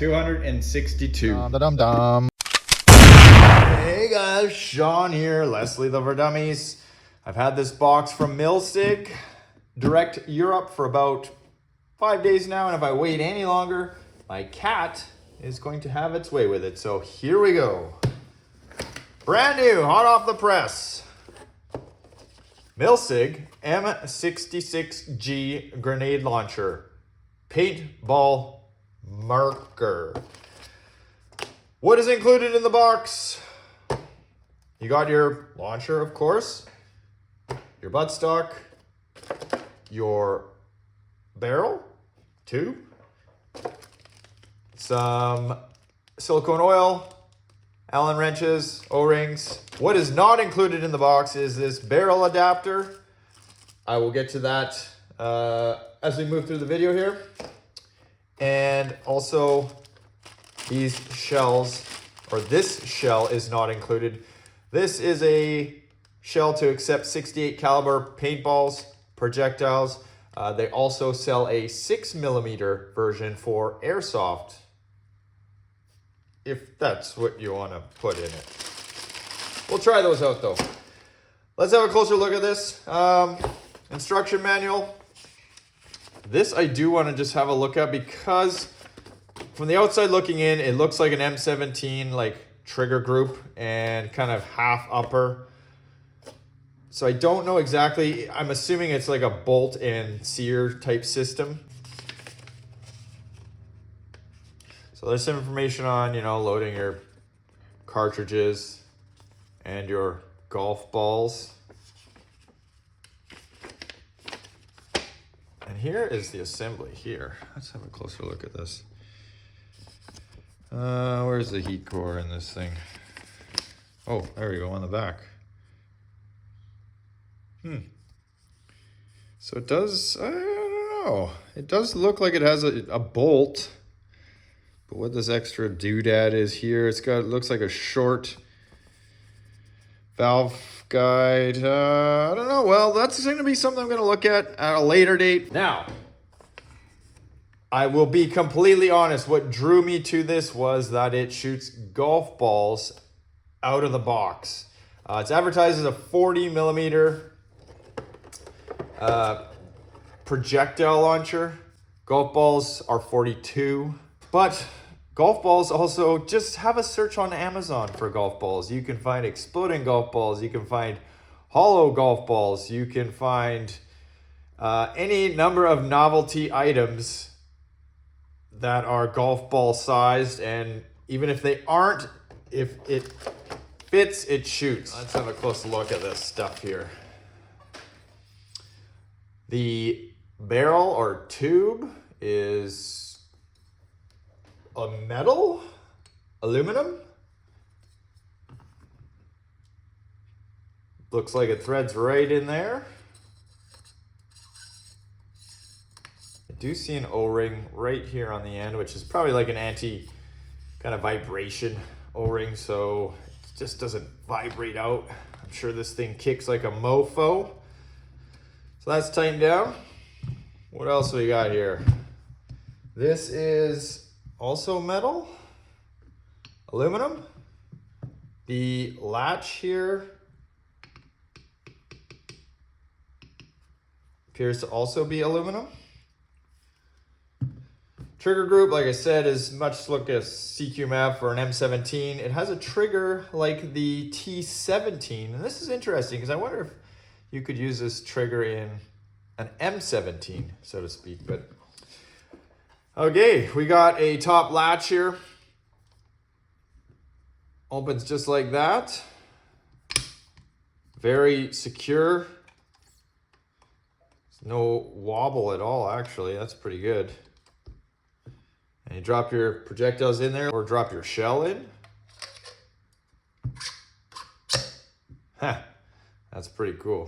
262. Dum-dum-dum. Hey guys, Sean here, Leslie the for Dummies. I've had this box from Milsig, direct Europe, for about 5 days now, and if I wait any longer, my cat is going to have its way with it. So here we go. Brand new, hot off the press. Milsig M66G grenade launcher. Paintball marker. What is included in the box? You got your launcher, of course, your buttstock, your barrel, tube, some silicone oil, Allen wrenches, O-rings. What is not included in the box is this barrel adapter. I will get to that as we move through the video here. And also these shells, or this shell is not included. This is a shell to accept 68 caliber paintballs, projectiles. They also sell a 6mm version for airsoft, if that's what you want to put in it. We'll try those out though. Let's have a closer look at this. Instruction manual. This I do want to just have a look at because from the outside looking in, it looks like an M17 like trigger group and kind of half upper. So I don't know exactly. I'm assuming it's like a bolt and sear type system. So there's some information on, loading your cartridges and your golf balls. And here is the assembly here. Let's have a closer look at this. Where's the heat core in this thing? Oh, there we go, on the back. So it does, I don't know. It does look like it has a bolt. But what this extra doodad is here, it looks like a short valve guide. I don't know. Well, that's going to be something I'm going to look at a later date. Now, I will be completely honest. What drew me to this was that it shoots golf balls out of the box. It's advertised as a 40mm projectile launcher. Golf balls are 42, but golf balls also, just have a search on Amazon for golf balls. You can find exploding golf balls. You can find hollow golf balls. You can find any number of novelty items that are golf ball sized. And even if they aren't, if it fits, it shoots. Let's have a close look at this stuff here. The barrel or tube is a metal, aluminum. Looks like it threads right in there. I do see an O-ring right here on the end, which is probably like an anti kind of vibration O-ring, so it just doesn't vibrate out. I'm sure this thing kicks like a mofo. So that's tightened down. What else we got here? This is also metal, aluminum. The latch here appears to also be aluminum. Trigger group, like I said, is much like a CQMF or an M17. It has a trigger like the T17. And this is interesting because I wonder if you could use this trigger in an M17, so to speak. But okay, we got a top latch here. Opens just like that. Very secure. No wobble at all, actually. That's pretty good. And you drop your projectiles in there or drop your shell in. That's pretty cool.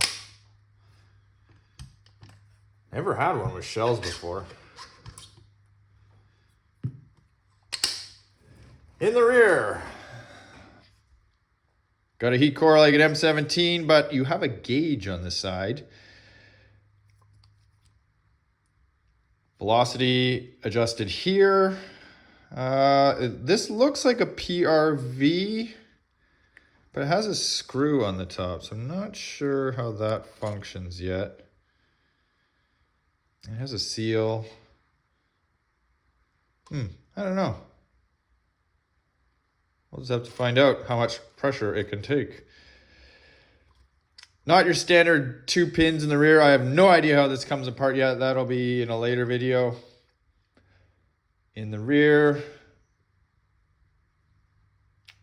Never had one with shells before. In the rear, got a heat core like an M17, but you have a gauge on the side. Velocity adjusted here. This looks like a PRV, but it has a screw on the top, so I'm not sure how that functions yet. It has a seal. I don't know. We'll just have to find out how much pressure it can take. Not your standard 2 pins in the rear. I have no idea how this comes apart yet. That'll be in a later video. In the rear,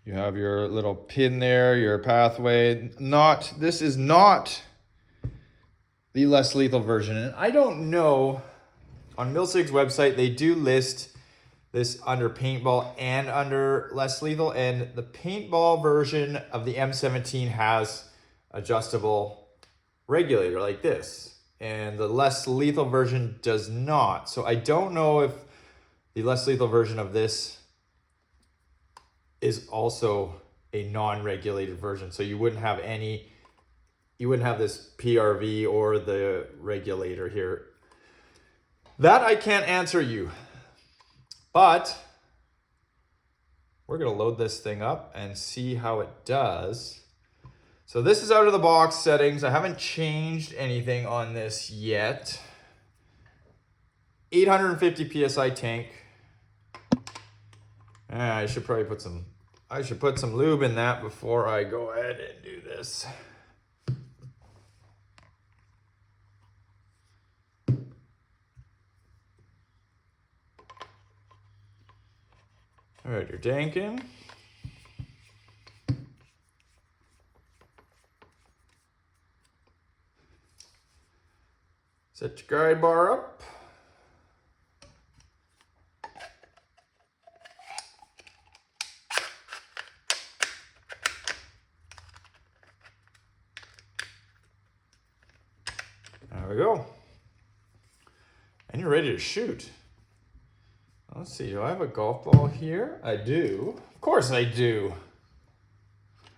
you have your little pin there, your pathway. This is not the less lethal version. And I don't know, on Milsig's website, they do list this under paintball and under less lethal. And the paintball version of the M17 has adjustable regulator like this. And the less lethal version does not. So I don't know if the less lethal version of this is also a non-regulated version. So you wouldn't have this PRV or the regulator here. That I can't answer you, but we're gonna load this thing up and see how it does. So this is out of the box settings. I haven't changed anything on this yet. 850 PSI tank. I should probably put some lube in that before I go ahead and do this. All right, you're danking. Set your guide bar up. There we go. And you're ready to shoot. Let's see, do I have a golf ball here? I do. Of course I do.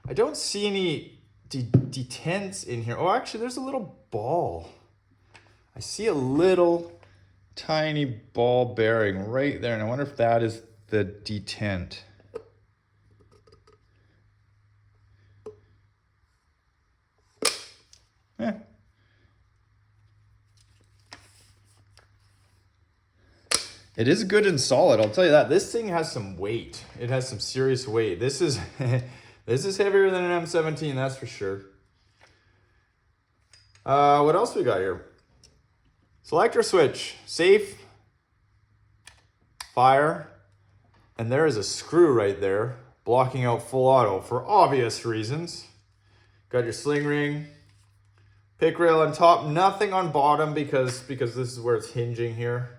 I don't see any detents in here. Oh, actually, there's a little ball. I see a little tiny ball bearing right there, and I wonder if that is the detent. It is good and solid, I'll tell you that. This thing has some weight. It has some serious weight. This is this is heavier than an M17, that's for sure. What else we got here? Selector switch, safe, fire, and there is a screw right there blocking out full auto for obvious reasons. Got your sling ring, pick rail on top, nothing on bottom because this is where it's hinging here.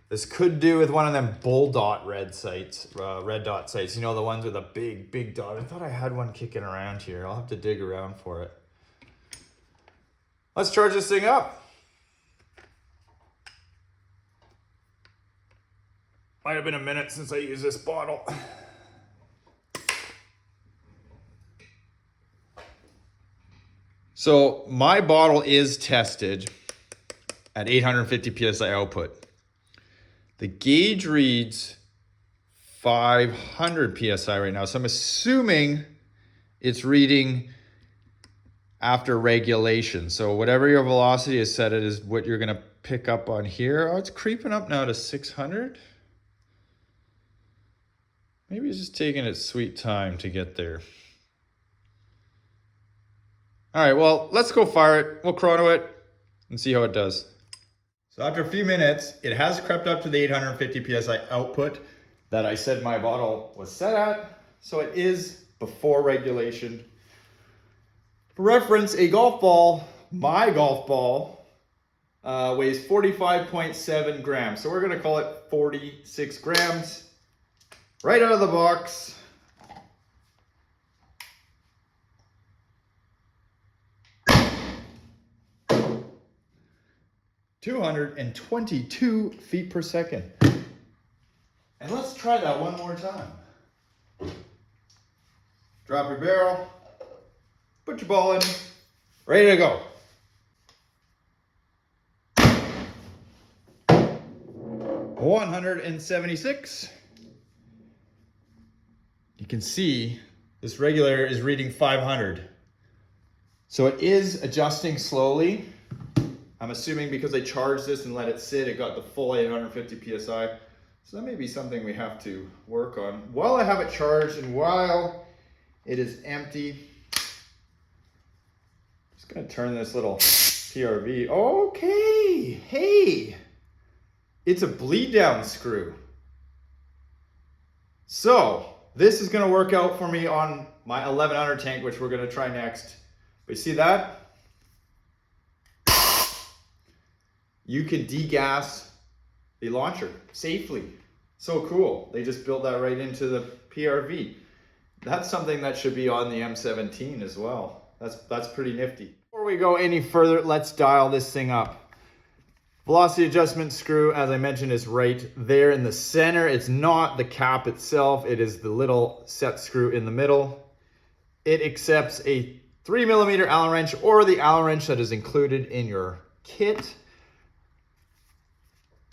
This could do with one of them bull dot red sights, red dot sights. You know, the ones with a big dot. I thought I had one kicking around here. I'll have to dig around for it. Let's charge this thing up. Might have been a minute since I used this bottle. So my bottle is tested at 850 PSI output. The gauge reads 500 PSI right now. So I'm assuming it's reading after regulation. So whatever your velocity is set at is what you're gonna pick up on here. Oh, it's creeping up now to 600. Maybe it's just taking its sweet time to get there. All right, well, let's go fire it. We'll chrono it and see how it does. So after a few minutes, it has crept up to the 850 PSI output that I said my bottle was set at. So it is before regulation. For reference, a golf ball, my golf ball, weighs 45.7 grams. So we're gonna call it 46 grams. Right out of the box. (222 feet per second). And let's try that one more time. Drop your barrel, put your ball in, ready to go. 176. You can see this regulator is reading 500. So it is adjusting slowly. I'm assuming because I charged this and let it sit, it got the full 850 PSI. So that may be something we have to work on. While I have it charged and while it is empty, just gonna turn this little PRV. Okay, hey, it's a bleed down screw. So this is gonna work out for me on my 1100 tank, which we're gonna try next. But you see that? You can degas the launcher safely. So cool. They just built that right into the PRV. That's something that should be on the M17 as well. That's pretty nifty. Before we go any further, let's dial this thing up. Velocity adjustment screw, as I mentioned, is right there in the center. It's not the cap itself. It is the little set screw in the middle. It accepts a 3mm Allen wrench or the Allen wrench that is included in your kit.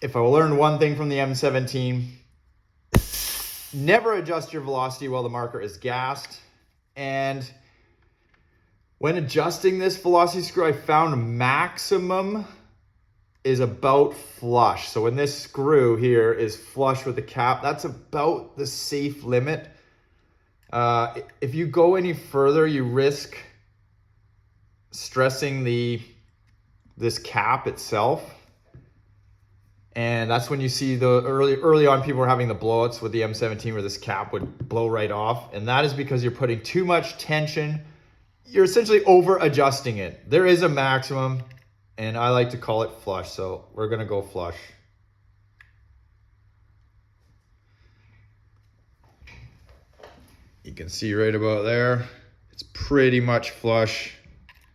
If I learned one thing from the M17, never adjust your velocity while the marker is gassed. And when adjusting this velocity screw, I found maximum is about flush. So when this screw here is flush with the cap, that's about the safe limit. If you go any further, you risk stressing this cap itself. And that's when you see the early on people were having the blowouts with the M17 where this cap would blow right off. And that is because you're putting too much tension. You're essentially over adjusting it. There is a maximum, and I like to call it flush. So we're gonna go flush. You can see right about there, it's pretty much flush.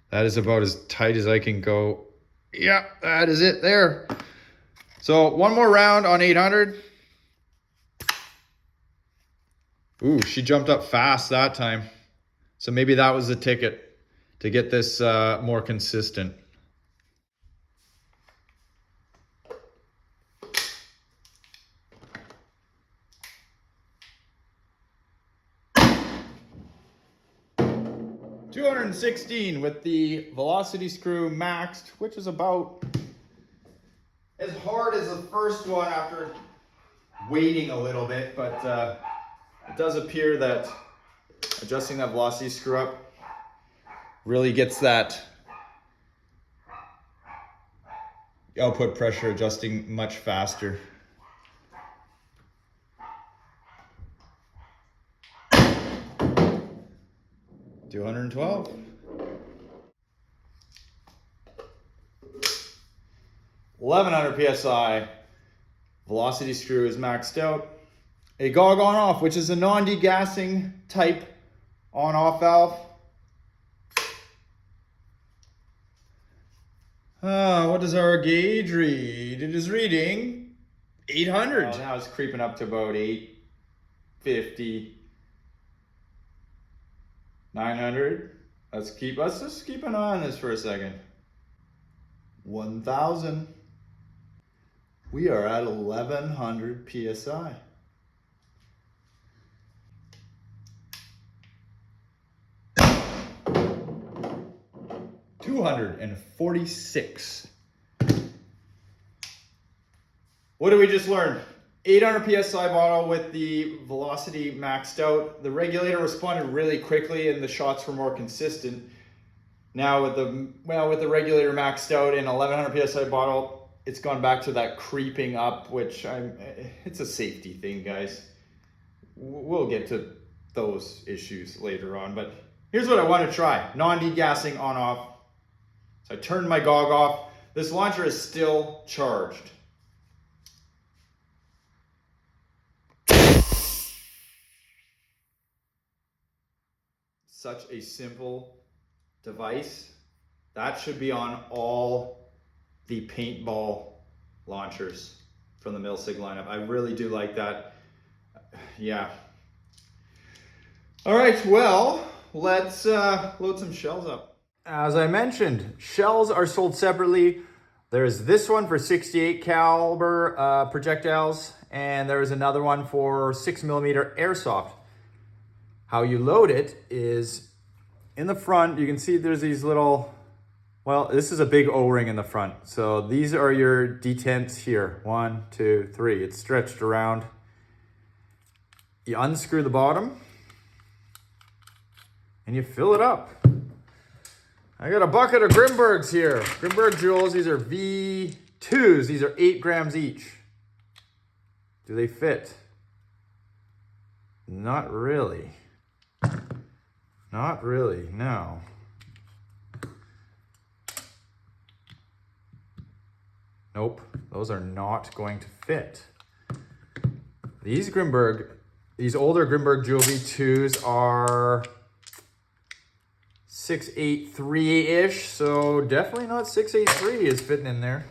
That is about as tight as I can go. Yeah, that is it there. So one more round on 800. Ooh, she jumped up fast that time. So maybe that was the ticket to get this more consistent. $216 with the velocity screw maxed, which is about as hard as the first one after waiting a little bit, but it does appear that adjusting that velocity screw up really gets that output pressure adjusting much faster. $212. 1100 PSI, velocity screw is maxed out. A GOG on off, which is a non-degassing type on off valve. What does our gauge read? It is reading 800. Well, now it's creeping up to about 850, 900. Let's just keep an eye on this for a second. 1000. We are at 1100 PSI. $246. What did we just learn? 800 PSI bottle with the velocity maxed out. The regulator responded really quickly and the shots were more consistent. Now with the regulator maxed out in 1100 PSI bottle, it's gone back to that creeping up, which it's a safety thing, guys. We'll get to those issues later on, but here's what I want to try. Non-degassing on off. So I turned my GOG off. This launcher is still charged. Such a simple device. That should be on all the paintball launchers from the Milsig lineup. I really do like that. Yeah. All right, well, let's load some shells up. As I mentioned, shells are sold separately. There's this one for 68 caliber projectiles, and there's another one for 6mm airsoft. How you load it is in the front. You can see there's these little, well, this is a big O-ring in the front. So these are your detents here. 1, 2, 3. It's stretched around. You unscrew the bottom and you fill it up. I got a bucket of Grimbergs here. Grimberg Jewels, these are V2s. These are 8 grams each. Do they fit? Not really. Not really, no. Nope, those are not going to fit. These Grimberg, these older Grimberg Jewel V2s are 683-ish, so definitely not 683 is fitting in there.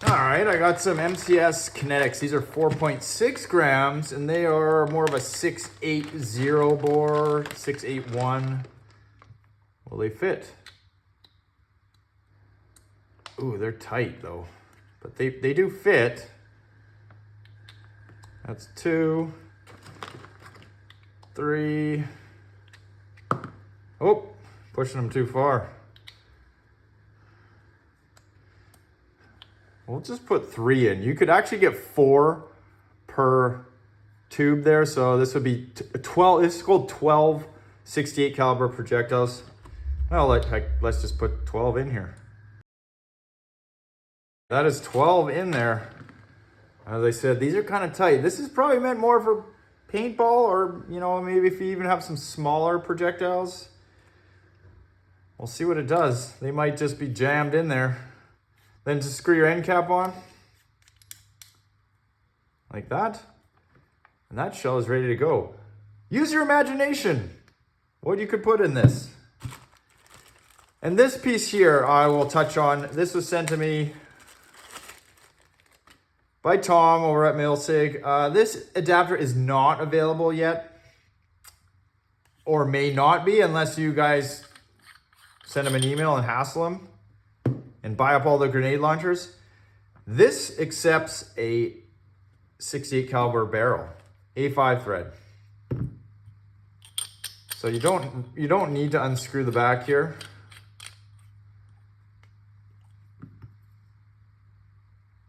All right, I got some MCS Kinetics. These are 4.6 grams, and they are more of a 680 bore, 681. Will they fit? Ooh, they're tight though, but they do fit. That's 2, 3. Oh, pushing them too far. We'll just put 3 in. You could actually get 4 per tube there. So this would be 12. This is called 12 68 caliber projectiles. Well, let's just put 12 in here. That is 12 in there. As I said, these are kind of tight. This is probably meant more for paintball, or, you know, maybe if you even have some smaller projectiles. We'll see what it does. They might just be jammed in there. Then just screw your end cap on. Like that. And that shell is ready to go. Use your imagination. What you could put in this. And this piece here I will touch on. This was sent to me by Tom over at Milsig. This adapter is not available yet, or may not be, unless you guys send him an email and hassle him and buy up all the grenade launchers. This accepts a 68 caliber barrel, A5 thread. So you don't need to unscrew the back here.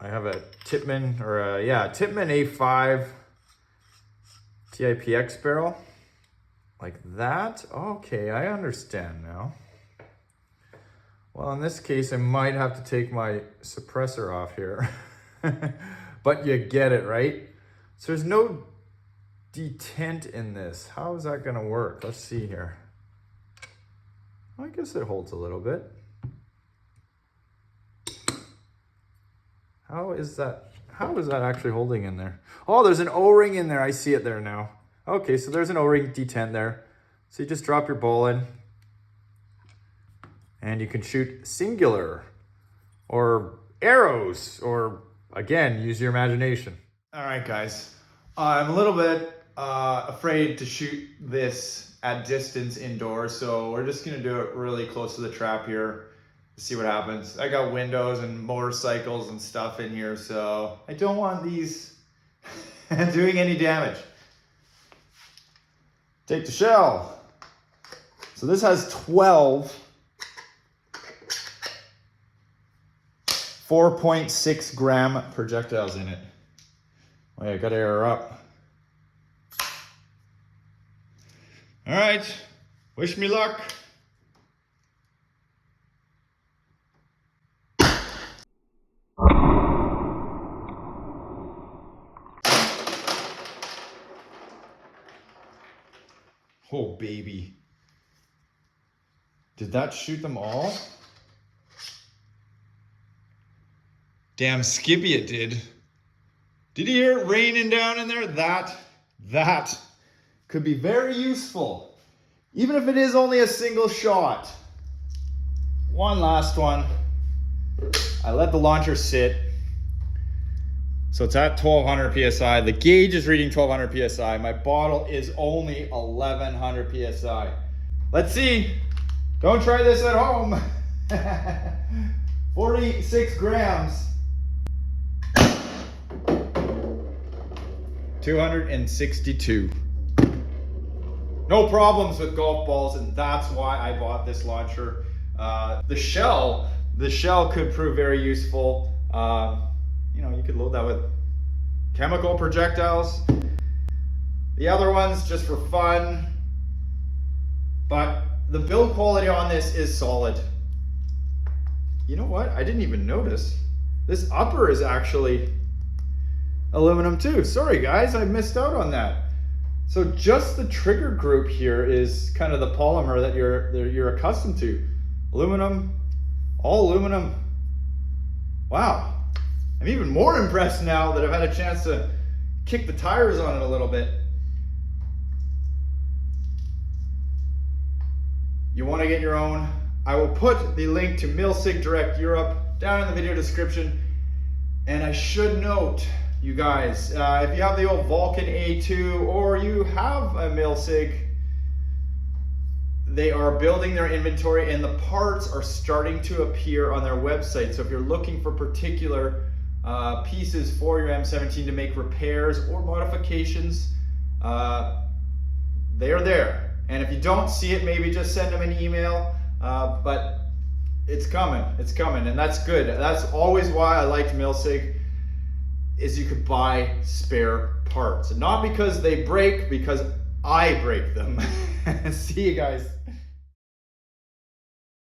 I have a Tippmann, or Tippmann A5 TIPX barrel, like that. Okay, I understand now. Well, in this case, I might have to take my suppressor off here, but you get it, right? So there's no detent in this. How is that gonna work? Let's see here. I guess it holds a little bit. How is that actually holding in there? Oh, there's an O-ring in there. I see it there now. Okay, so there's an O-ring detent there. So you just drop your ball in and you can shoot singular or arrows, or again, use your imagination. All right, guys. I'm a little bit afraid to shoot this at distance indoors, so we're just gonna do it really close to the trap here. See what happens. I got windows and motorcycles and stuff in here, so I don't want these doing any damage. Take the shell. So this has 12 4.6 gram projectiles in it. Wait, I gotta air her up. All right, wish me luck. Oh, baby. Did that shoot them all? Damn Skippy it did. Did you hear it raining down in there? That could be very useful. Even if it is only a single shot. One last one. I let the launcher sit. So it's at 1200 PSI. The gauge is reading 1200 PSI. My bottle is only 1100 PSI. Let's see. Don't try this at home. 46 grams. 262. No problems with golf balls, and that's why I bought this launcher. The shell could prove very useful. You know, you could load that with chemical projectiles. The other ones just for fun, but the build quality on this is solid. You know what? I didn't even notice. This upper is actually aluminum too. Sorry guys, I missed out on that. So just the trigger group here is kind of the polymer that you're accustomed to. Aluminum, all aluminum. Wow. I'm even more impressed now that I've had a chance to kick the tires on it a little bit. You want to get your own? I will put the link to Milsig Direct Europe down in the video description. And I should note, you guys, if you have the old Vulcan A2 or you have a Milsig, they are building their inventory and the parts are starting to appear on their website. So if you're looking for particular pieces for your M17 to make repairs or modifications, they are there. And if you don't see it, maybe just send them an email, but it's coming, and that's good. That's always why I liked Milsig, is you could buy spare parts. Not because they break, because I break them. See you guys.